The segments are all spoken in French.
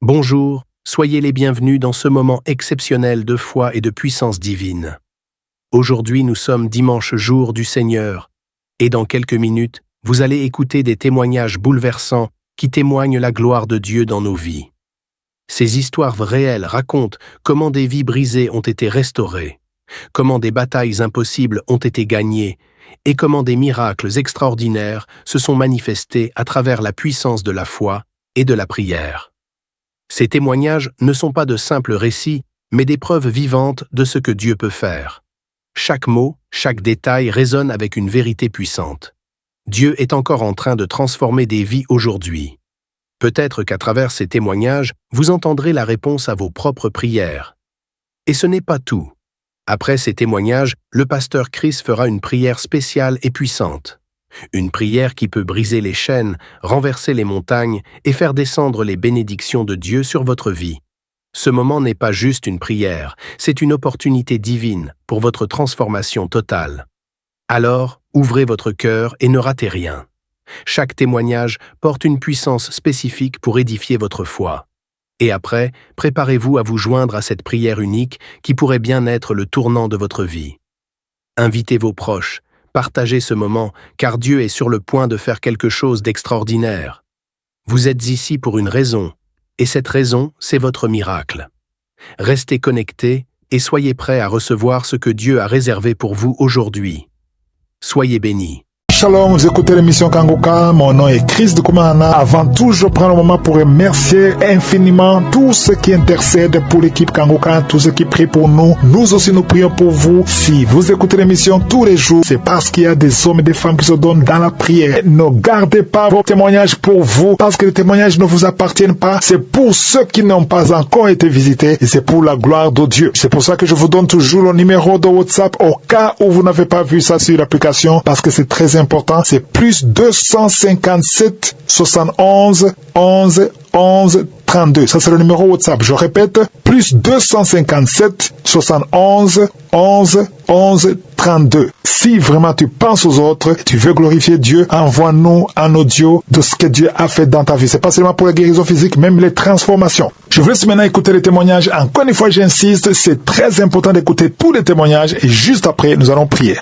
Bonjour, soyez les bienvenus dans ce moment exceptionnel de foi et de puissance divine. Aujourd'hui, nous sommes dimanche jour du Seigneur, et dans quelques minutes, vous allez écouter des témoignages bouleversants qui témoignent la gloire de Dieu dans nos vies. Ces histoires réelles racontent comment des vies brisées ont été restaurées, comment des batailles impossibles ont été gagnées, et comment des miracles extraordinaires se sont manifestés à travers la puissance de la foi et de la prière. Ces témoignages ne sont pas de simples récits, mais des preuves vivantes de ce que Dieu peut faire. Chaque mot, chaque détail résonne avec une vérité puissante. Dieu est encore en train de transformer des vies aujourd'hui. Peut-être qu'à travers ces témoignages, vous entendrez la réponse à vos propres prières. Et ce n'est pas tout. Après ces témoignages, le pasteur Chris fera une prière spéciale et puissante. Une prière qui peut briser les chaînes, renverser les montagnes et faire descendre les bénédictions de Dieu sur votre vie. Ce moment n'est pas juste une prière, c'est une opportunité divine pour votre transformation totale. Alors, ouvrez votre cœur et ne ratez rien. Chaque témoignage porte une puissance spécifique pour édifier votre foi. Et après, préparez-vous à vous joindre à cette prière unique qui pourrait bien être le tournant de votre vie. Invitez vos proches, partagez ce moment, car Dieu est sur le point de faire quelque chose d'extraordinaire. Vous êtes ici pour une raison, et cette raison, c'est votre miracle. Restez connectés et soyez prêts à recevoir ce que Dieu a réservé pour vous aujourd'hui. Soyez bénis. Shalom, vous écoutez l'émission Kanguka, mon nom est Chris de Koumana. Avant tout, je prends le moment pour remercier infiniment tous ceux qui intercèdent pour l'équipe Kanguka, tous ceux qui prient pour nous. Nous aussi, nous prions pour vous. Si vous écoutez l'émission tous les jours, c'est parce qu'il y a des hommes et des femmes qui se donnent dans la prière. Ne gardez pas vos témoignages pour vous, parce que les témoignages ne vous appartiennent pas. C'est pour ceux qui n'ont pas encore été visités et c'est pour la gloire de Dieu. C'est pour ça que je vous donne toujours le numéro de WhatsApp au cas où vous n'avez pas vu ça sur l'application, parce que c'est très important. C'est plus 257 71 11 11 32. Ça, c'est le numéro WhatsApp. Je répète, plus 257 71 11 11 32. Si vraiment tu penses aux autres, tu veux glorifier Dieu, envoie-nous un audio de ce que Dieu a fait dans ta vie. C'est pas seulement pour la guérison physique, même les transformations. Je vous laisse maintenant écouter les témoignages. Encore une fois, j'insiste, c'est très important d'écouter tous les témoignages et juste après, nous allons prier.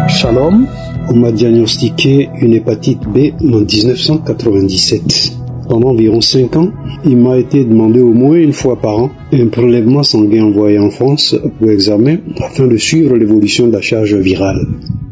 Shalom, on m'a diagnostiqué une hépatite B en 1997. Pendant environ 5 ans, il m'a été demandé au moins une fois par an un prélèvement sanguin envoyé en France pour examen afin de suivre l'évolution de la charge virale.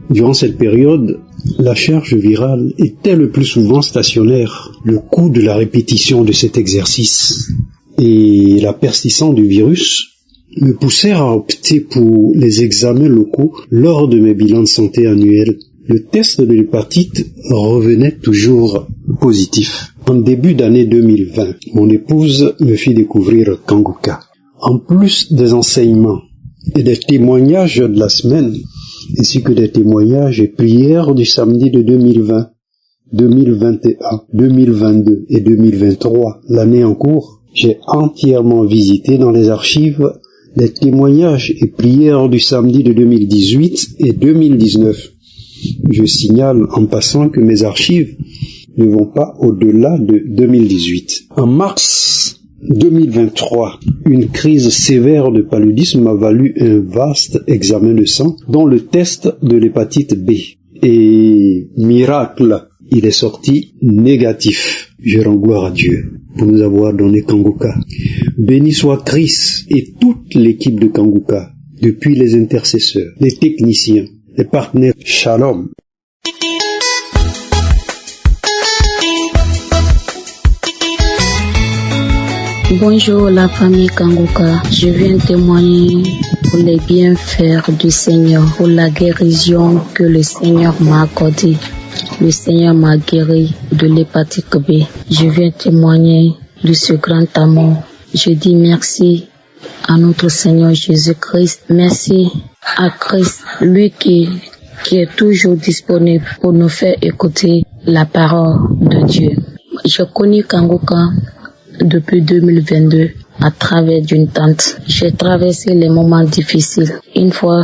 Durant cette période, la charge virale était le plus souvent stationnaire, le coût de la répétition de cet exercice et la persistance du virus me poussèrent à opter pour les examens locaux lors de mes bilans de santé annuels. Le test de l'hépatite revenait toujours positif. En début d'année 2020, mon épouse me fit découvrir Kanguka. En plus des enseignements et des témoignages de la semaine, ainsi que des témoignages et prières du samedi de 2020, 2021, 2022 et 2023, l'année en cours, j'ai entièrement visité dans les archives les témoignages et prières du samedi de 2018 et 2019. Je signale en passant que mes archives ne vont pas au-delà de 2018. En mars 2023, une crise sévère de paludisme m'a valu un vaste examen de sang, dont le test de l'hépatite B. Et miracle, il est sorti négatif. Je rends gloire à Dieu pour nous avoir donné Kanguka. Béni soit Chris et toute l'équipe de Kanguka, depuis les intercesseurs, les techniciens, les partenaires. Shalom. Bonjour la famille Kanguka, je viens témoigner pour les bienfaits du Seigneur, pour la guérison que le Seigneur m'a accordée. Le Seigneur m'a guéri de l'hépatite B. Je viens témoigner de ce grand amour. Je dis merci à notre Seigneur Jésus-Christ. Merci à Christ, lui qui est toujours disponible pour nous faire écouter la parole de Dieu. Je connais Kanguka depuis 2022 à travers d'une tante. J'ai traversé les moments difficiles. Une fois,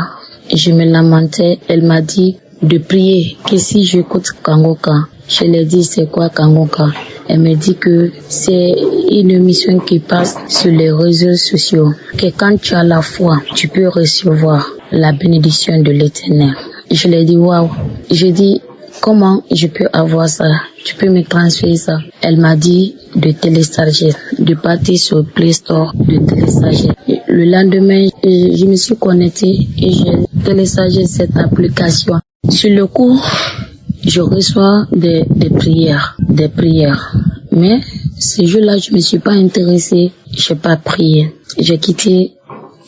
je me lamentais, elle m'a dit de prier que si j'écoute Kanguka, Je lui ai dit, c'est quoi Kangoka? Elle me dit que c'est une mission qui passe sur les réseaux sociaux. Que quand tu as la foi, tu peux recevoir la bénédiction de l'Éternel. Je lui ai dit, waouh. Je dis, comment je peux avoir ça? Tu peux me transférer ça? Elle m'a dit de télécharger, de partir sur Play Store, de télécharger. Le lendemain, je me suis connectée et j'ai téléchargé cette application. Sur le coup, je reçois des prières. Mais ce jour-là, je me suis pas intéressée, j'ai pas prié. J'ai quitté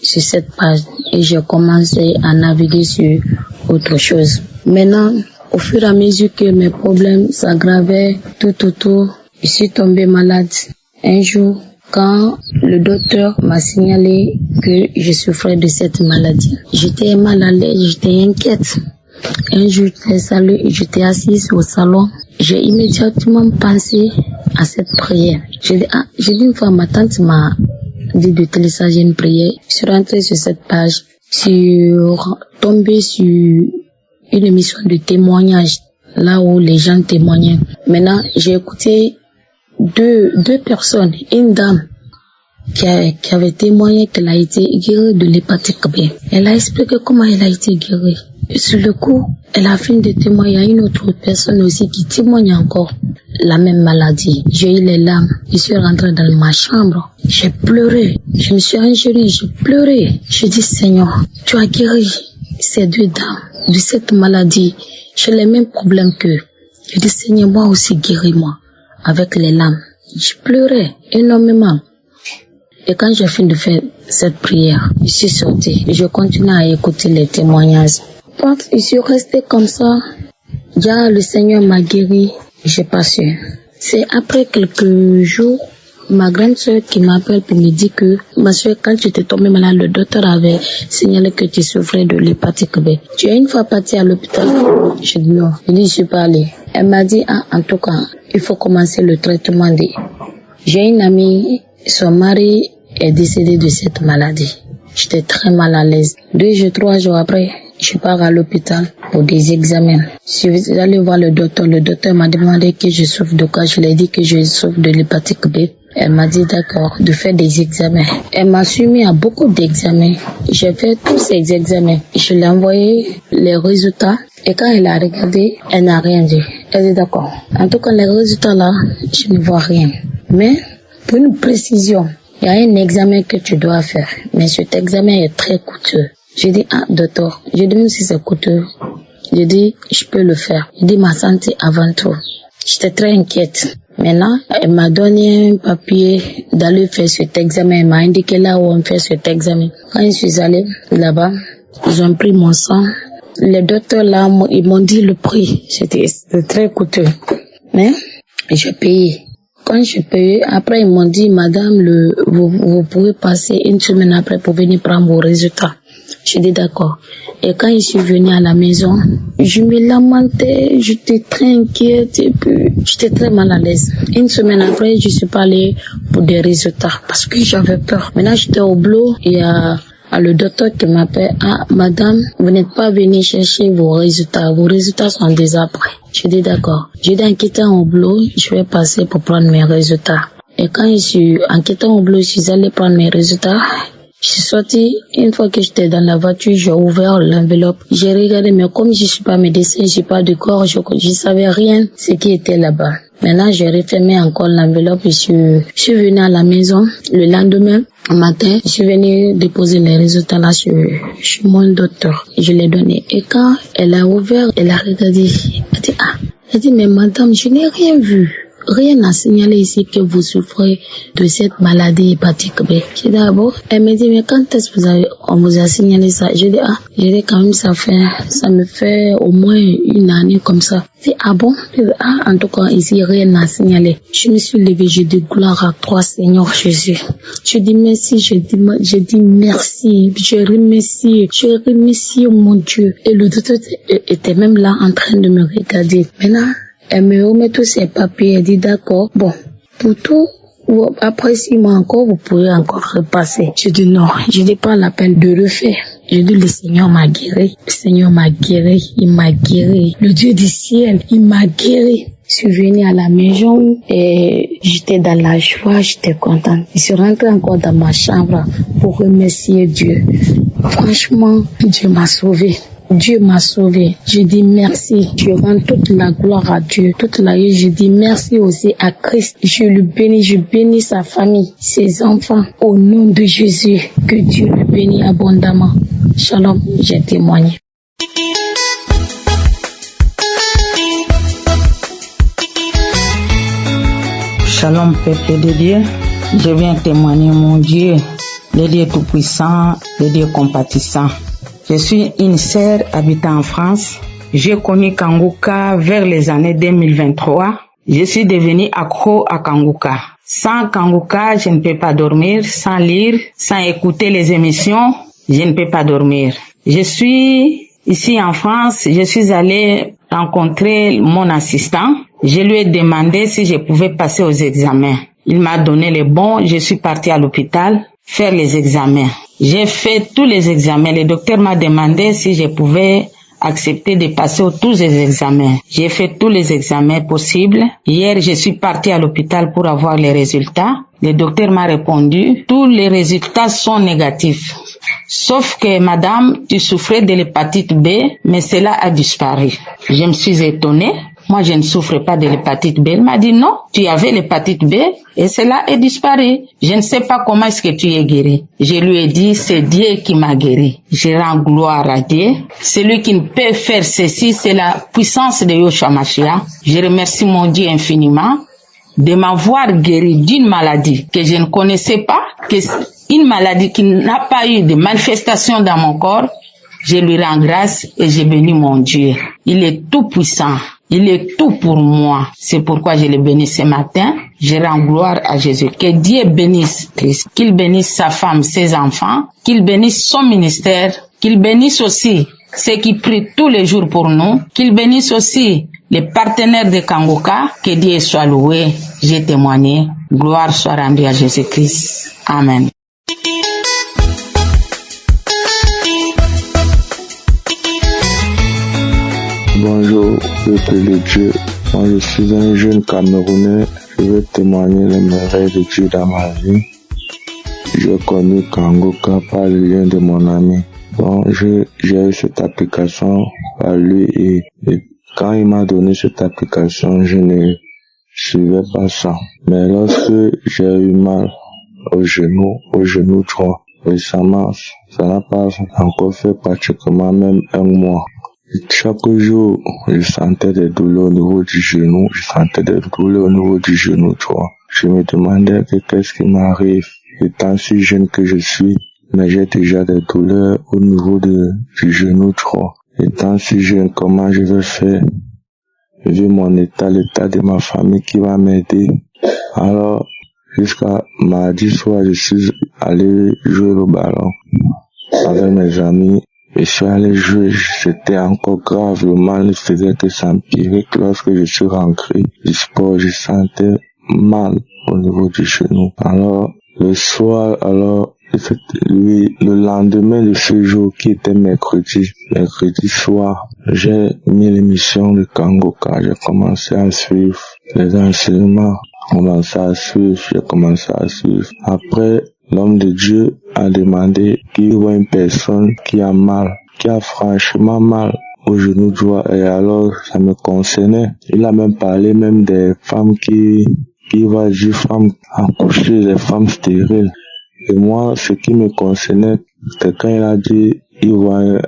sur cette page et j'ai commencé à naviguer sur autre chose. Maintenant, au fur et à mesure que mes problèmes s'aggravaient, je suis tombée malade. Un jour, quand le docteur m'a signalé que je souffrais de cette maladie, j'étais mal à l'aise, j'étais inquiète. Un jour, j'étais assise au salon. J'ai immédiatement pensé à cette prière. J'ai dit une fois, ma tante m'a dit de télécharger une prière. Je suis rentrée sur cette page, tombée sur une émission de témoignage, là où les gens témoignaient. Maintenant, j'ai écouté deux personnes, une dame qui avait témoigné qu'elle a été guérie de l'hépatite B. Elle a expliqué comment elle a été guérie. Sur le coup, elle a fini de témoigner. Il y a une autre personne aussi qui témoigne encore la même maladie. J'ai eu les larmes. Je suis rentrée dans ma chambre. J'ai pleuré. Je me suis agenouillée. J'ai pleuré. J'ai dit, Seigneur, tu as guéri ces deux dames de cette maladie. J'ai les mêmes problèmes qu'eux. J'ai dit, Seigneur, moi aussi guéris-moi. Avec les larmes. Je pleurais énormément. Et quand j'ai fini de faire cette prière, je suis sortie. Je continue à écouter les témoignages. Quand je suis restée comme ça, déjà le Seigneur m'a guéri, j'ai pas su. C'est après quelques jours, ma grande soeur qui m'appelle pour me dire que, ma soeur, quand tu étais tombée malade, le docteur avait signalé que tu souffrais de l'hépatite B. Tu es une fois partie à l'hôpital? Je dis non. Je dis, je suis pas allée. Elle m'a dit, en tout cas, il faut commencer le traitement de... J'ai une amie, son mari est décédé de cette maladie. J'étais très mal à l'aise. 3 jours après, je pars à l'hôpital pour des examens. Je suis allée voir le docteur. Le docteur m'a demandé que je souffre de quoi. Je lui ai dit que je souffre de l'hépatite B. Elle m'a dit d'accord, de faire des examens. Elle m'a soumis à beaucoup d'examens. J'ai fait tous ces examens. Je lui ai envoyé les résultats. Et quand elle a regardé, elle n'a rien dit. Elle dit d'accord. En tout cas, les résultats là, je ne vois rien. Mais, pour une précision, il y a un examen que tu dois faire. Mais cet examen est très coûteux. J'ai dit, docteur, je dis même si c'est coûteux. Je dis, je peux le faire. Je dis, ma santé avant tout. J'étais très inquiète. Maintenant, elle m'a donné un papier d'aller faire cet examen. Elle m'a indiqué là où on fait cet examen. Quand je suis allée là-bas, ils ont pris mon sang. Les docteurs là, ils m'ont dit le prix. C'était très coûteux. Mais, j'ai payé. Quand j'ai payé, après ils m'ont dit, madame, vous pouvez passer une semaine après pour venir prendre vos résultats. J'ai dit d'accord. Et quand je suis venue à la maison, je me lamentais, j'étais très inquiète et puis j'étais très mal à l'aise. Une semaine après, je suis pas allée pour des résultats parce que j'avais peur. Maintenant, j'étais au boulot et le docteur qui m'appelle, madame, vous n'êtes pas venue chercher vos résultats sont déjà prêts. Je dis d'accord. Je dis en quittant au boulot, je vais passer pour prendre mes résultats. Et quand en quittant au boulot, je suis allée prendre mes résultats. Je suis sortie, une fois que j'étais dans la voiture, j'ai ouvert l'enveloppe. J'ai regardé, mais comme je suis pas médecin, je suis pas de corps, je savais rien ce qui était là-bas. Maintenant, j'ai refermé encore l'enveloppe et je suis venue à la maison. Le lendemain, au matin, je suis venue déposer les résultats là chez mon docteur. Je l'ai donné. Et quand elle a ouvert, elle a regardé. Elle dit, mais madame, je n'ai rien vu. Rien à signaler ici que vous souffrez de cette maladie hépatique B. J'ai dit, d'abord, elle me dit, mais quand est-ce que on vous a signalé ça? J'ai dit, quand même, ça me fait au moins une année comme ça. J'ai dit, bon? En tout cas, ici, rien à signaler. Je me suis levée, j'ai dit, gloire à toi, Seigneur Jésus. Je dis merci, je dis merci, je remercie mon Dieu. Et le docteur était même là en train de me regarder. Maintenant, elle me remet tous ses papiers, elle dit d'accord, bon, pour tout, après 6 mois encore, vous pourrez encore repasser. Je dis non, je dis pas la peine de refaire. Je dis le Seigneur m'a guéri, il m'a guéri, le Dieu du ciel, il m'a guéri. Je suis venue à la maison et j'étais dans la joie, j'étais contente. Je suis rentrée encore dans ma chambre pour remercier Dieu. Franchement, Dieu m'a sauvée. Dieu m'a sauvé. Je dis merci. Je rends toute la gloire à Dieu. Toute la gloire. Je dis merci aussi à Christ. Je le bénis. Je bénis sa famille, ses enfants. Au nom de Jésus, que Dieu le bénisse abondamment. Shalom, j'ai témoigné. Shalom, peuple de Dieu. Je viens témoigner mon Dieu, le Dieu tout-puissant, le Dieu compatissant. Je suis une sœur habitant en France. J'ai connu Kanguka vers les années 2023. Je suis devenue accro à Kanguka. Sans Kanguka, je ne peux pas dormir. Sans lire, sans écouter les émissions, je ne peux pas dormir. Je suis ici en France. Je suis allée rencontrer mon assistant. Je lui ai demandé si je pouvais passer aux examens. Il m'a donné les bons. Je suis partie à l'hôpital faire les examens. J'ai fait tous les examens. Le docteur m'a demandé si je pouvais accepter de passer tous les examens. J'ai fait tous les examens possibles. Hier, je suis partie à l'hôpital pour avoir les résultats. Le docteur m'a répondu, tous les résultats sont négatifs. Sauf que, madame, tu souffrais de l'hépatite B, mais cela a disparu. Je me suis étonnée. Moi, je ne souffre pas de l'hépatite B. Il m'a dit non, tu avais l'hépatite B et cela est disparu. Je ne sais pas comment est-ce que tu es guéri. Je lui ai dit, c'est Dieu qui m'a guéri. Je rends gloire à Dieu. Celui qui ne peut faire ceci, c'est la puissance de Yoshua Mashiach. Je remercie mon Dieu infiniment de m'avoir guéri d'une maladie que je ne connaissais pas, une maladie qui n'a pas eu de manifestation dans mon corps. Je lui rends grâce et je bénis mon Dieu. Il est tout puissant. Il est tout pour moi. C'est pourquoi je le bénis ce matin. Je rends gloire à Jésus. Que Dieu bénisse Christ. Qu'il bénisse sa femme, ses enfants. Qu'il bénisse son ministère. Qu'il bénisse aussi ceux qui prient tous les jours pour nous. Qu'il bénisse aussi les partenaires de Kanguka. Que Dieu soit loué. J'ai témoigné. Gloire soit rendue à Jésus-Christ. Amen. Bonjour, peuple de Dieu. Moi, je suis un jeune Camerounais. Je veux témoigner les merveilles de Dieu dans ma vie. J'ai connu Kanguka par le lien de mon ami. Donc, j'ai eu cette application par lui et quand il m'a donné cette application, je ne suivais pas ça. Mais lorsque j'ai eu mal au genou droit, récemment, ça n'a pas encore fait pratiquement même un mois. Chaque jour, je sentais des douleurs au niveau du genou, droit. Je me demandais qu'est-ce qui m'arrive, étant si jeune que je suis, mais j'ai déjà des douleurs au niveau du genou droit. Étant si jeune, comment je vais faire? Vu mon état, l'état de ma famille qui va m'aider. Alors, jusqu'à mardi soir, je suis allé jouer au ballon avec mes amis. Je suis allé jouer, c'était encore grave, le mal ne faisait que s'empirer. Lorsque je suis rentré du sport, je sentais mal au niveau du genou. Alors, le soir, le lendemain de ce jour qui était mercredi soir, j'ai mis l'émission de Kanguka, j'ai commencé à suivre les enseignements, j'ai commencé à suivre. Après, l'homme de Dieu a demandé qu'il voit une personne qui a franchement mal au genou droit et alors ça me concernait. Il a même parlé des femmes qui voient des femmes accoucher, des femmes stériles. Et moi, ce qui me concernait, c'est quand il a dit il voit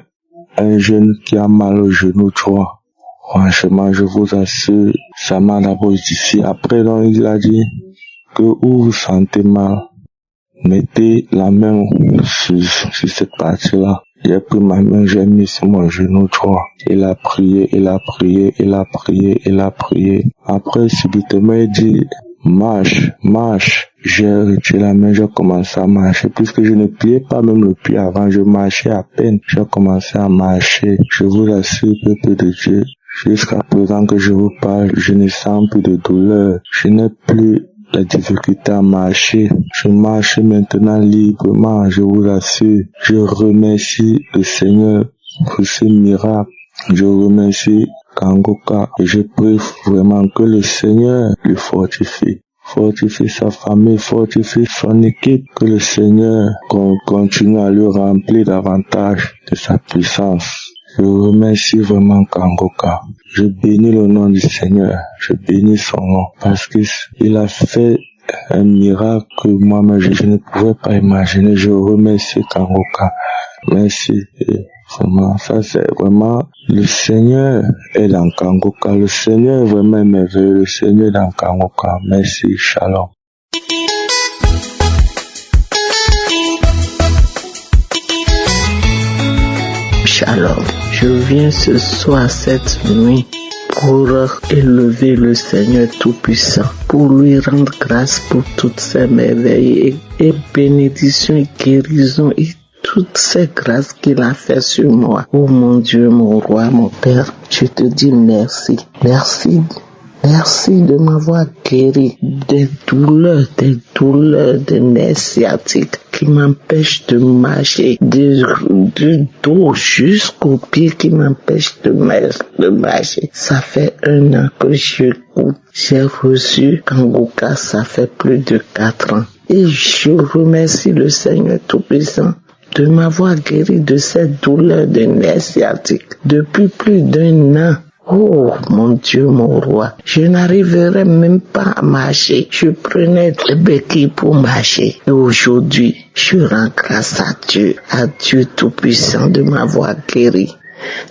un jeune qui a mal au genou droit. Franchement, je vous assure, ça m'a d'abord ici. Après, donc, il a dit que où vous sentez mal, mettez la main sur cette partie-là. J'ai pris ma main, j'ai mis sur mon genou droit. Il a prié. Après, subitement, il dit, marche. J'ai retiré la main, j'ai commencé à marcher. Puisque je ne pliais pas même le pied avant, je marchais à peine. J'ai commencé à marcher. Je vous assure, peuple de Dieu, jusqu'à présent que je vous parle, je ne sens plus de douleur. Je n'ai plus la difficulté à marcher. Je marche maintenant librement, je vous assure. Je remercie le Seigneur pour ces miracles. Je remercie Kangoka. Et je prie vraiment que le Seigneur le fortifie. Fortifie sa famille, fortifie son équipe, que le Seigneur continue à le remplir davantage de sa puissance. Je remercie vraiment Kangoka. Je bénis le nom du Seigneur, je bénis son nom, parce qu'il a fait un miracle que moi-même je ne pouvais pas imaginer. Je remercie Kangoka. Merci. Et vraiment, ça c'est vraiment, le Seigneur est dans Kangoka. Le Seigneur est vraiment merveilleux. Le Seigneur est dans Kangoka. Merci. Shalom. Shalom. Je viens ce soir, cette nuit, pour élever le Seigneur Tout-Puissant, pour lui rendre grâce pour toutes ses merveilles et bénédictions et guérisons et toutes ces grâces qu'il a fait sur moi. Oh mon Dieu, mon roi, mon Père, je te dis merci. Merci. Merci de m'avoir guéri des douleurs de nerfs sciatiques qui m'empêchent de marcher, du dos jusqu'aux pieds qui m'empêchent de marcher. Ça fait 1 an que j'ai reçu Kangoka, ça fait plus de 4 ans. Et je remercie le Seigneur Tout-Puissant de m'avoir guéri de cette douleur de nerfs sciatiques depuis plus d'1 an. Oh mon Dieu, mon roi, je n'arriverais même pas à marcher. Je prenais des béquilles pour marcher. Et aujourd'hui, je rends grâce à Dieu Tout-Puissant de m'avoir guéri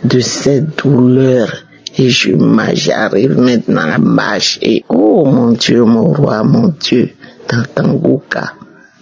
de cette douleur. Et j'arrive maintenant à marcher. Oh mon Dieu, mon roi, mon Dieu, dans Kangoka.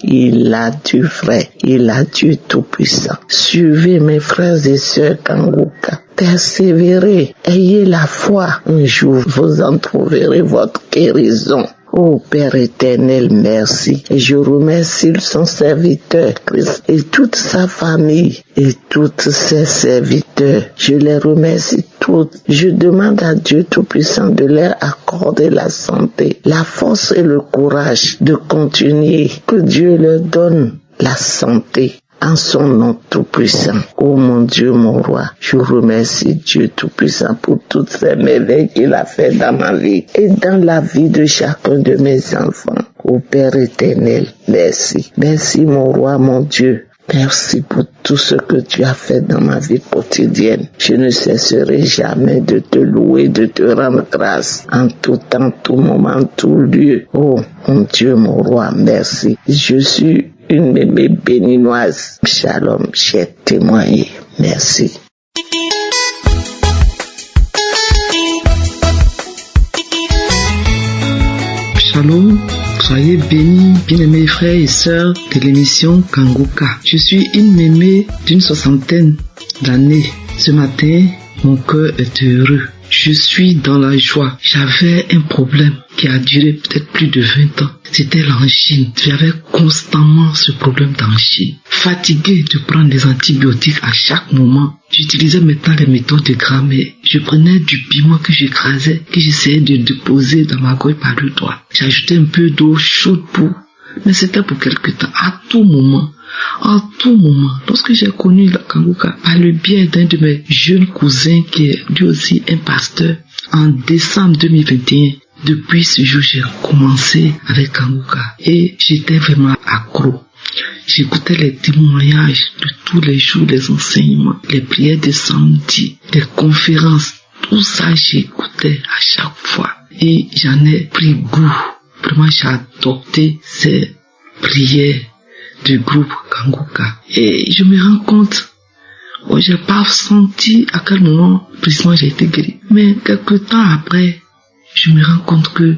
Il a du vrai, il a Dieu Tout-Puissant. Suivez mes frères et sœurs Kangoka. Persévérez, ayez la foi. Un jour, vous en trouverez votre guérison. Oh Père éternel, merci. Et je remercie son serviteur Christ et toute sa famille et tous ses serviteurs. Je les remercie tous. Je demande à Dieu Tout-Puissant de leur accorder la santé, la force et le courage de continuer. Que Dieu leur donne la santé. En son nom Tout-Puissant. Oh mon Dieu, mon roi, je remercie Dieu Tout-Puissant pour toutes ces merveilles qu'il a fait dans ma vie et dans la vie de chacun de mes enfants. Oh Père éternel, merci. Merci mon roi, mon Dieu. Merci pour tout ce que tu as fait dans ma vie quotidienne. Je ne cesserai jamais de te louer, de te rendre grâce en tout temps, tout moment, tout lieu. Oh mon Dieu, mon roi, merci. Je suis une mémé béninoise. Shalom, j'ai témoigné. Merci. Shalom, soyez bénis, bien-aimés frères et sœurs de l'émission Kangoka. Je suis une mémé d'une 60aine d'années. Ce matin, mon cœur est heureux. Je suis dans la joie. J'avais un problème qui a duré peut-être plus de 20 ans. C'était l'angine. J'avais constamment ce problème d'angine. Fatigué de prendre des antibiotiques à chaque moment, j'utilisais maintenant les méthodes de grammaire. Je prenais du piment que j'écrasais, que j'essayais de déposer dans ma gorge par le doigt. J'ajoutais un peu d'eau chaude mais c'était pour quelque temps. À tout moment, lorsque j'ai connu la Kangoka par le biais d'un de mes jeunes cousins qui est lui aussi un pasteur, en décembre 2021, depuis ce jour, j'ai commencé avec Kangoka et j'étais vraiment accro. J'écoutais les témoignages de tous les jours, les enseignements, les prières de samedi, les conférences, tout ça j'écoutais à chaque fois et j'en ai pris goût. Vraiment, j'ai adopté ces prières du groupe Kangoka. Et je me rends compte, j'ai pas senti à quel moment précisément j'ai été guéri. Mais quelques temps après, je me rends compte que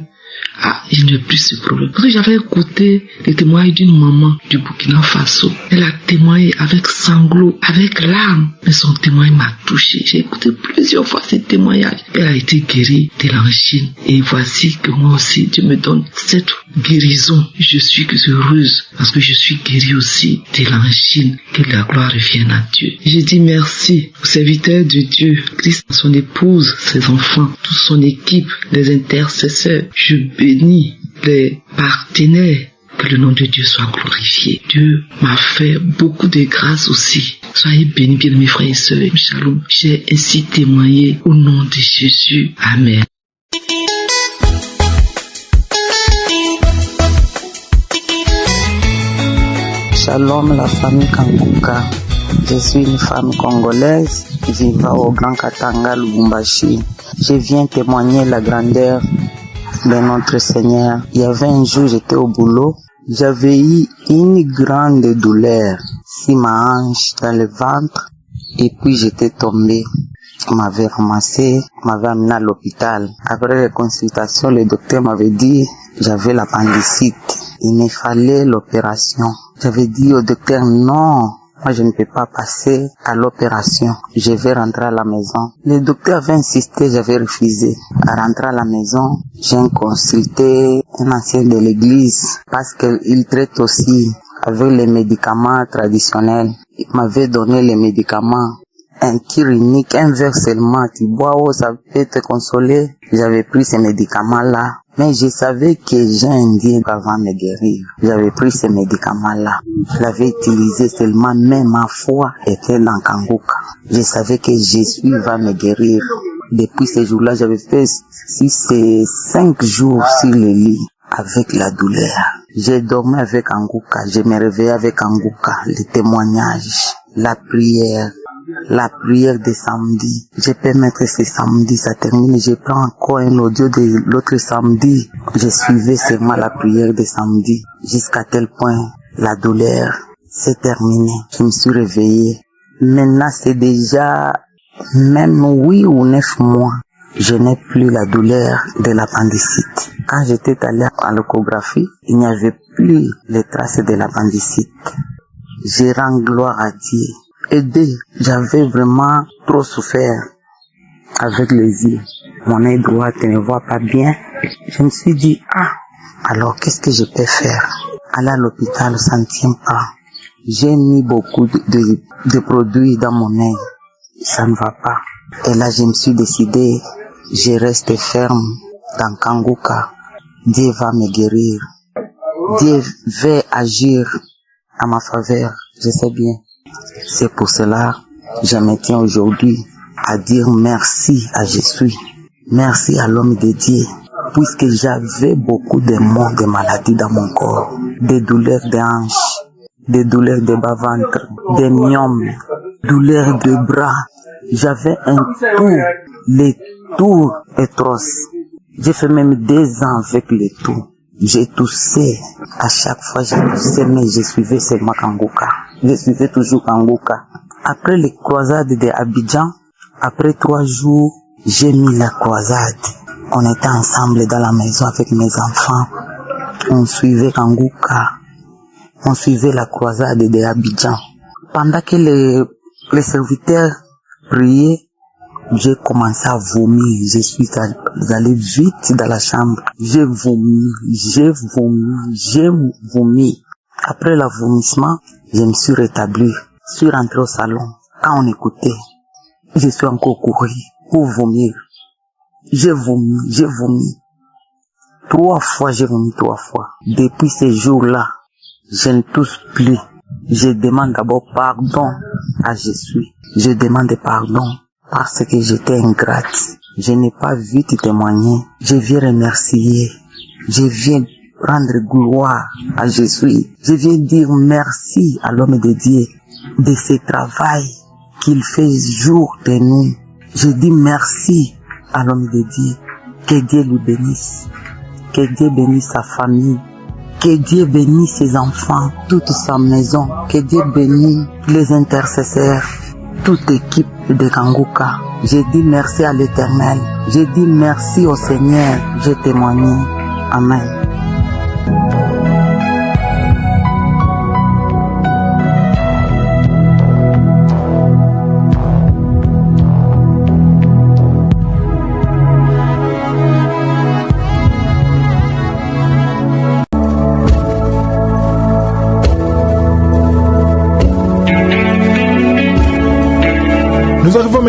je n'ai plus ce problème. Parce que j'avais écouté les témoignages d'une maman du Burkina Faso. Elle a témoigné avec sanglots, avec larmes. Mais son témoignage m'a touché. J'ai écouté plusieurs fois ces témoignages. Elle a été guérie de l'angine. Et voici que moi aussi, Dieu me donne cette guérison. Je suis heureuse parce que je suis guérie aussi de l'angine. Que la gloire revienne à Dieu. Je dis merci aux serviteurs de Dieu, Christ, son épouse, ses enfants, toute son équipe, les intercesseurs. Je bénis les partenaires. Que le nom de Dieu soit glorifié. Dieu m'a fait beaucoup de grâce aussi. Soyez bénis, bien mes frères et sœurs. Shalom. J'ai ainsi témoigné au nom de Jésus. Amen. Shalom la famille Kanguka. Je suis une femme congolaise vivant au Grand Katanga, Lubumbashi. Je viens témoigner la grandeur de notre Seigneur. Il y avait un jour, j'étais au boulot. J'avais eu une grande douleur sur ma hanche dans le ventre et puis j'étais tombé. On m'avait ramassé, on m'avait amené à l'hôpital. Après les consultations, le docteur m'avait dit j'avais l'appendicite. Il me fallait l'opération. J'avais dit au docteur non, moi je ne peux pas passer à l'opération. Je vais rentrer à la maison. Le docteur avait insisté, j'avais refusé. À rentrer à la maison, j'ai consulté un ancien de l'église parce qu'il traite aussi avec les médicaments traditionnels. Il m'avait donné les médicaments. Un cure unique, un verre seulement, tu bois, ça peut te consoler. J'avais pris ces médicaments-là, mais je savais que j'ai un Dieu avant de me guérir. J'avais pris ces médicaments-là. Je l'avais utilisé seulement, mais ma foi était dans Kanguka. Je savais que Jésus va me guérir. Depuis ce jour-là, j'avais fait 5 jours sur le lit avec la douleur. J'ai dormi avec Kanguka, je me réveillais avec Kanguka, les témoignages, la prière de samedi. Je peux mettre ce samedi, ça termine. Je prends encore un audio de l'autre samedi. Je suivais seulement la prière de samedi. Jusqu'à tel point, la douleur s'est terminée. Je me suis réveillé. Maintenant, c'est déjà même 8 ou 9 mois. Je n'ai plus la douleur de l'appendicite. Quand j'étais allé à l'échographie, il n'y avait plus les traces de l'appendicite. Je rends gloire à Dieu. Aidé, j'avais vraiment trop souffert avec les yeux. Mon œil droit ne voit pas bien. Je me suis dit, alors qu'est-ce que je peux faire? Aller à l'hôpital, ça ne tient pas. J'ai mis beaucoup de produits dans mon œil. Ça ne va pas. Et là, je me suis décidé, je reste ferme dans Kanguka. Dieu va me guérir. Dieu va agir à ma faveur. Je sais bien. C'est pour cela que je me tiens aujourd'hui à dire merci à Jésus, merci à l'homme de Dieu, puisque j'avais beaucoup de maux, de maladies dans mon corps, des douleurs de hanches, des douleurs de bas-ventre, des myomes, douleurs de bras. J'avais un tour, les tours atroces. J'ai fait même 2 ans avec les tours. J'ai toussé. À chaque fois, j'ai toussé, mais je suivais seulement Kanguka. Je suivais toujours Kanguka. Après les croisades de Abidjan, après 3 jours, j'ai mis la croisade. On était ensemble dans la maison avec mes enfants. On suivait Kanguka. On suivait la croisade de Abidjan. Pendant que les serviteurs priaient, j'ai commencé à vomir. Je suis allé vite dans la chambre. J'ai vomi. Après le vomissement, je me suis rétabli. Je suis rentré au salon. Quand on écoutait, je suis encore couru pour vomir. J'ai vomi. 3 fois, j'ai vomi 3 fois. Depuis ces jours-là, je ne touche plus. Je demande d'abord pardon à Jésus. Je demande pardon parce que j'étais ingrate. Je n'ai pas vite témoigné. Je viens remercier. Je viens rendre gloire à Jésus. Je viens dire merci à l'homme de Dieu de ce travail qu'il fait jour et nuit. Je dis merci à l'homme de Dieu. Que Dieu lui bénisse. Que Dieu bénisse sa famille. Que Dieu bénisse ses enfants, toute sa maison. Que Dieu bénisse les intercesseurs, toute équipe de Kanguka. Je dis merci à l'Éternel. Je dis merci au Seigneur. Je témoigne. Amen.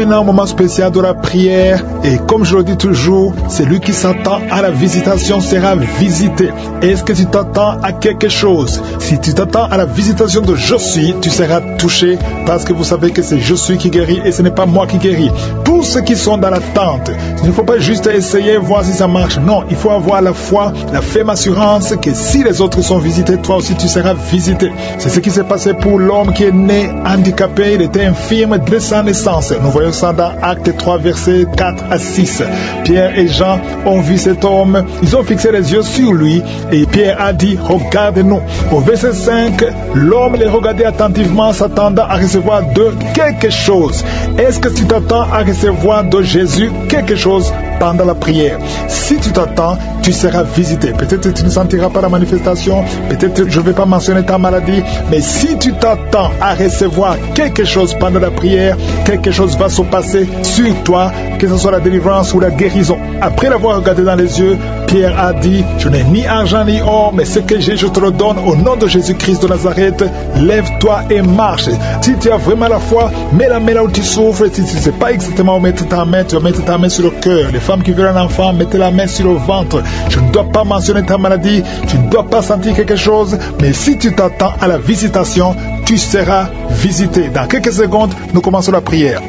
maintenant un moment spécial de la prière. Et comme je le dis toujours, celui qui s'attend à la visitation sera visité. Est-ce que tu t'attends à quelque chose? Si tu t'attends à la visitation de Je suis, tu seras touché parce que vous savez que c'est Je suis qui guérit et ce n'est pas moi qui guéris. Tous ceux qui sont dans l'attente, il ne faut pas juste essayer, voir si ça marche. Non, il faut avoir la foi, la ferme assurance que si les autres sont visités, toi aussi tu seras visité. C'est ce qui s'est passé pour l'homme qui est né handicapé, il était infirme dès sa naissance. Nous voyons ça dans Actes 3, versets 4 à 6. Pierre et Jean ont vu cet homme, ils ont fixé les yeux sur lui et Pierre a dit, regarde-nous. Au verset 5, l'homme les regardait attentivement, s'attendant à recevoir de quelque chose. Est-ce que tu t'attends à recevoir de Jésus quelque chose pendant la prière? Si tu t'attends, tu seras visité. Peut-être que tu ne sentiras pas la manifestation, peut-être que je ne vais pas mentionner ta maladie, mais si tu t'attends à recevoir quelque chose pendant la prière, quelque chose va se passer sur toi, que ce soit la délivrance ou la guérison. Après l'avoir regardé dans les yeux, Pierre a dit, je n'ai ni argent ni or, mais ce que j'ai, je te le donne au nom de Jésus-Christ de Nazareth. Lève-toi et marche. Si tu as vraiment la foi, mets la main là où tu souffres. Si tu ne sais pas exactement où mettre ta main, tu vas mettre ta main sur le cœur. Les femmes qui veulent un enfant, mettez la main sur le ventre. Je ne dois pas mentionner ta maladie, tu ne dois pas sentir quelque chose, mais si tu t'attends à la visitation, tu seras visité. Dans quelques secondes, nous commençons la prière.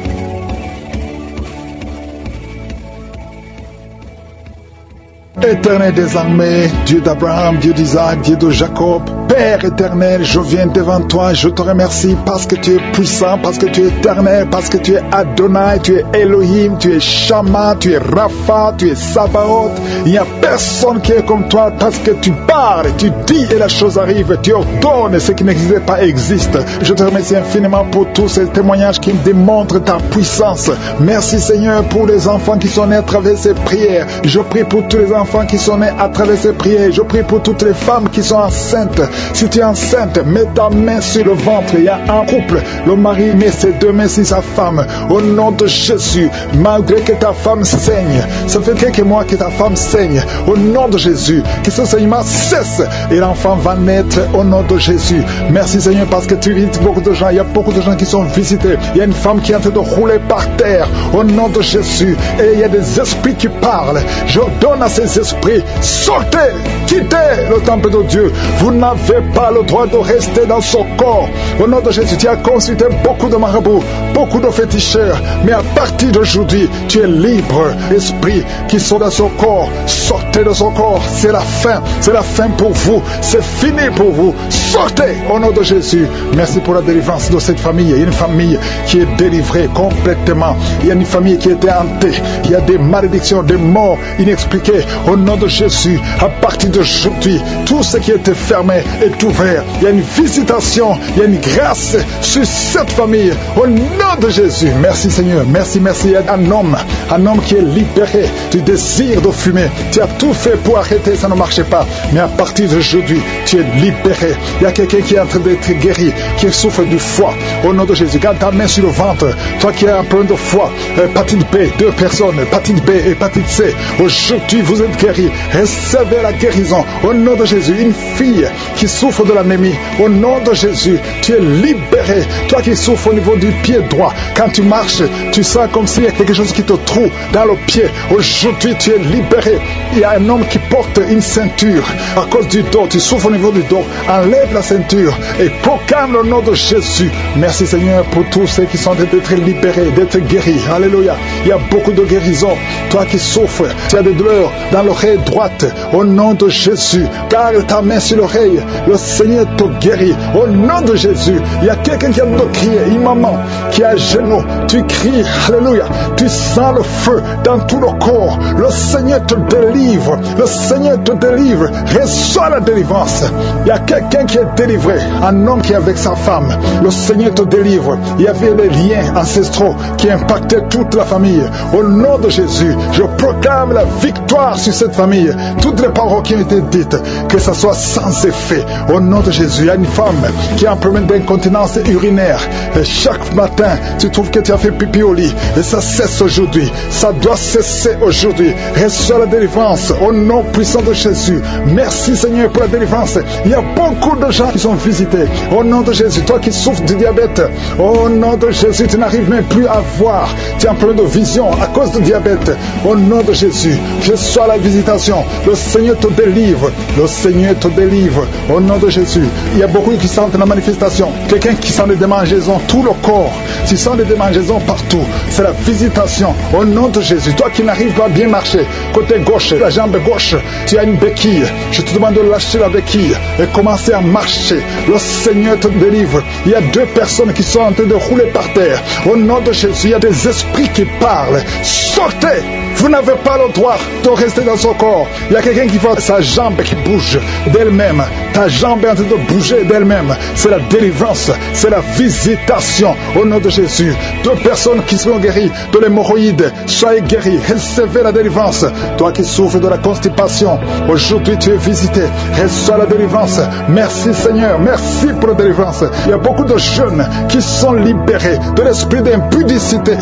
Éternel des armées, Dieu d'Abraham, Dieu d'Isaac, Dieu de Jacob, Père éternel, je viens devant toi, je te remercie parce que tu es puissant, parce que tu es éternel, parce que tu es Adonai, tu es Elohim, tu es Shama, tu es Rapha, tu es Sabaoth. Il n'y a personne qui est comme toi parce que tu parles, tu dis et la chose arrive, tu ordonnes, ce qui n'existait pas existe. Je te remercie infiniment pour tous ces témoignages qui me démontrent ta puissance. Merci Seigneur pour les enfants qui sont nés à travers ces prières. Je prie pour tous les enfants qui sont nés à travers ces prières. Je prie pour toutes les femmes qui sont enceintes. Si tu es enceinte, mets ta main sur le ventre. Il y a un couple, le mari met ses deux mains sur sa femme. Au nom de Jésus, malgré que ta femme saigne, ça fait quelques mois que ta femme saigne. Au nom de Jésus, que ce saignement cesse et l'enfant va naître au nom de Jésus. Merci Seigneur parce que tu visites beaucoup de gens. Il y a beaucoup de gens qui sont visités. Il y a une femme qui est en train de rouler par terre. Au nom de Jésus. Et il y a des esprits qui parlent. Je donne à ces esprits, sortez, quittez le temple de Dieu. Vous n'avez pas le droit de rester dans son corps. Au nom de Jésus, tu as consulté beaucoup de marabouts, beaucoup de féticheurs, mais à partir d'aujourd'hui, tu es libre. Esprit qui sont dans son corps, sortez de son corps. C'est la fin pour vous, c'est fini pour vous. Sortez au nom de Jésus. Merci pour la délivrance de cette famille. Il y a une famille qui est délivrée complètement. Il y a une famille qui était hantée. Il y a des malédictions, des morts inexpliquées. Au nom de Jésus, à partir d'aujourd'hui, tout ce qui était fermé est ouvert. Il y a une visitation, il y a une grâce sur cette famille. Au nom de Jésus, merci Seigneur, merci. Il y a un homme qui est libéré du désir de fumer. Tu as tout fait pour arrêter, ça ne marchait pas. Mais à partir d'aujourd'hui, tu es libéré. Il y a quelqu'un qui est en train d'être guéri, qui souffre du foie. Au nom de Jésus, garde ta main sur le ventre. Toi qui as un problème de foie, hépatite B, 2 personnes, hépatite B, hépatite C. Aujourd'hui, vous êtes guéris. Recevez la guérison. Au nom de Jésus, une fille qui souffre de l'anémie, au nom de Jésus, tu es libéré. Toi qui souffres au niveau du pied droit, quand tu marches, tu sens comme s'il y a quelque chose qui te troue dans le pied. Aujourd'hui, tu es libéré. Il y a un homme qui porte une ceinture à cause du dos. Tu souffres au niveau du dos. Enlève la ceinture et proclame le nom de Jésus. Merci Seigneur pour tous ceux qui sont d'être libérés, d'être guéris. Alléluia. Il y a beaucoup de guérisons. Toi qui souffres, tu as des douleurs dans l'oreille droite. Au nom de Jésus, garde ta main sur l'oreille. Le Seigneur te guérit. Au nom de Jésus, il y a quelqu'un qui a de crier. Une maman qui est à genoux. Tu cries. Alléluia. Tu sens le feu dans tout le corps. Le Seigneur te délivre. Le Seigneur te délivre. Reçois la délivrance. Il y a quelqu'un qui est délivré. Un homme qui est avec sa femme. Le Seigneur te délivre. Il y avait les liens ancestraux qui impactaient toute la famille. Au nom de Jésus, je proclame la victoire sur cette famille. Toutes les paroles qui ont été dites, que ça soit sans effet. Au nom de Jésus, il y a une femme qui a un problème d'incontinence urinaire. Et chaque matin, tu trouves que tu as fait pipi au lit. Et ça cesse aujourd'hui. Ça doit cesser aujourd'hui. Reçois la délivrance au nom puissant de Jésus. Merci Seigneur pour la délivrance. Il y a beaucoup de gens qui sont visités. Au nom de Jésus, toi qui souffres du diabète, au nom de Jésus, tu n'arrives même plus à voir. Tu as un problème de vision à cause du diabète. Au nom de Jésus, reçois la visitation. Le Seigneur te délivre. Le Seigneur te délivre. Au nom de Jésus. Il y a beaucoup qui sentent la manifestation. Quelqu'un qui sent des démangeaisons, tout le corps. Tu sens des démangeaisons partout. C'est la visitation. Au nom de Jésus. Toi qui n'arrives pas à bien marcher, côté gauche, la jambe gauche, tu as une béquille. Je te demande de lâcher la béquille et commencer à marcher. Le Seigneur te délivre. Il y a 2 personnes qui sont en train de rouler par terre. Au nom de Jésus, il y a des esprits qui parlent. Sortez! Vous n'avez pas le droit de rester dans son corps. Il y a quelqu'un qui voit sa jambe qui bouge d'elle-même. Ta jambe est en train de bouger d'elle-même. C'est la délivrance, c'est la visitation au nom de Jésus. 2 personnes qui seront guéries de l'hémorroïde, soyez guéris, recevez la délivrance. Toi qui souffres de la constipation, aujourd'hui tu es visité, reçois la délivrance. Merci Seigneur, merci pour la délivrance. Il y a beaucoup de jeunes qui sont libérés de l'esprit d'impudicité,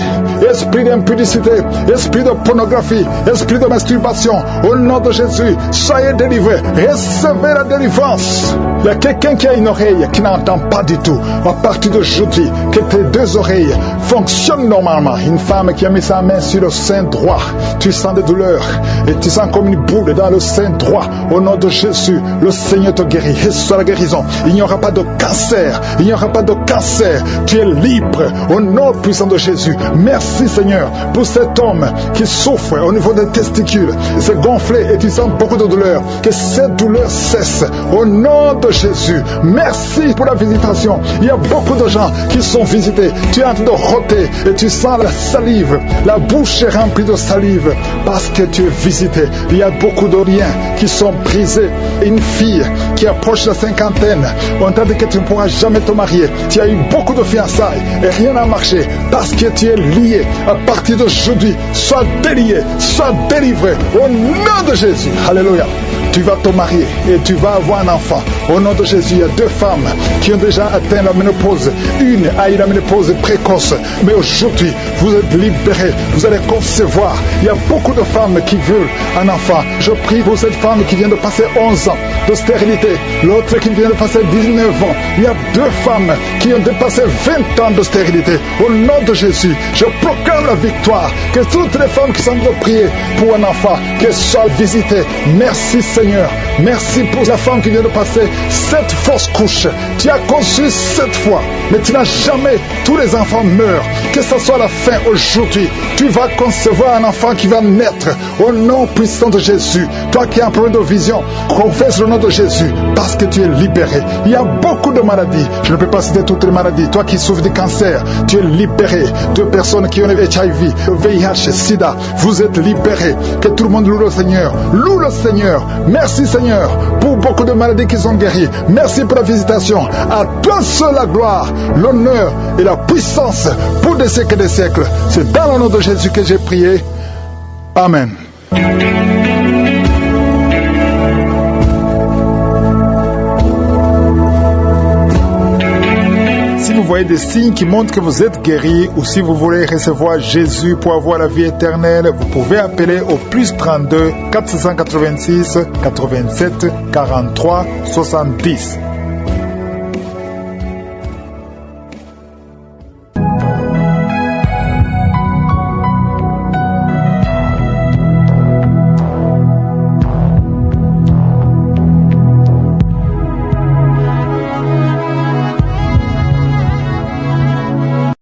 esprit d'impudicité, esprit de pornographie, esprit de masturbation. Au nom de Jésus, soyez délivrés, recevez la délivrance. Il y a quelqu'un qui a une oreille qui n'entend pas du tout. À partir d'aujourd'hui, que tes 2 oreilles fonctionnent normalement. Une femme qui a mis sa main sur le sein droit, tu sens des douleurs et tu sens comme une boule dans le sein droit. Au nom de Jésus, le Seigneur te guérit. Reçois la guérison. Il n'y aura pas de cancer. Il n'y aura pas de cancer. Tu es libre au nom puissant de Jésus. Merci Seigneur pour cet homme qui souffre au niveau des testicules. C'est gonflé et tu sens beaucoup de douleur. Que cette douleur cesse au nom de Jésus. Merci pour la visitation. Il y a beaucoup de gens qui sont visités. Tu es en train de rôter et tu sens la salive. La bouche est remplie de salive parce que tu es visité. Il y a beaucoup de liens qui sont brisés. Une fille qui approche la cinquantaine, on t'a dit que tu ne pourras jamais te marier. Tu as eu beaucoup de fiançailles et rien n'a marché parce que tu es lié. À partir d'aujourd'hui, sois délié, sois délivré au nom de Jésus. Alléluia. Tu vas te marier et tu vas avoir un enfant. Au nom de Jésus, il y a 2 femmes qui ont déjà atteint la ménopause. Une a eu la ménopause précoce. Mais aujourd'hui, vous êtes libérés. Vous allez concevoir. Il y a beaucoup de femmes qui veulent un enfant. Je prie pour cette femme qui vient de passer 11 ans de stérilité. L'autre qui vient de passer 19 ans. Il y a 2 femmes qui ont dépassé 20 ans de stérilité. Au nom de Jésus, je proclame la victoire. Que toutes les femmes qui sont de prier pour un enfant, qu'elles soient visitées. Merci Seigneur. Merci pour la femme qui vient de passer 7 fausses couches. Tu as conçu 7 fois, mais tu n'as jamais. Tous les enfants meurent. Que ce soit la fin aujourd'hui, tu vas concevoir un enfant qui va naître au nom puissant de Jésus. Toi qui as un problème de vision, confesse le nom de Jésus parce que tu es libéré. Il y a beaucoup de maladies. Je ne peux pas citer toutes les maladies. Toi qui souffres de cancer, tu es libéré. 2 personnes qui ont le HIV, le VIH, SIDA, vous êtes libérés. Que tout le monde loue le Seigneur. Loue le Seigneur. Merci Seigneur pour beaucoup de maladies qui sont guéries. Merci pour la visitation. À toi seul la gloire, l'honneur et la puissance pour des siècles et des siècles. C'est dans le nom de Jésus que j'ai prié. Amen. Si vous voyez des signes qui montrent que vous êtes guéri ou si vous voulez recevoir Jésus pour avoir la vie éternelle, vous pouvez appeler au plus 32 486 87 43 70.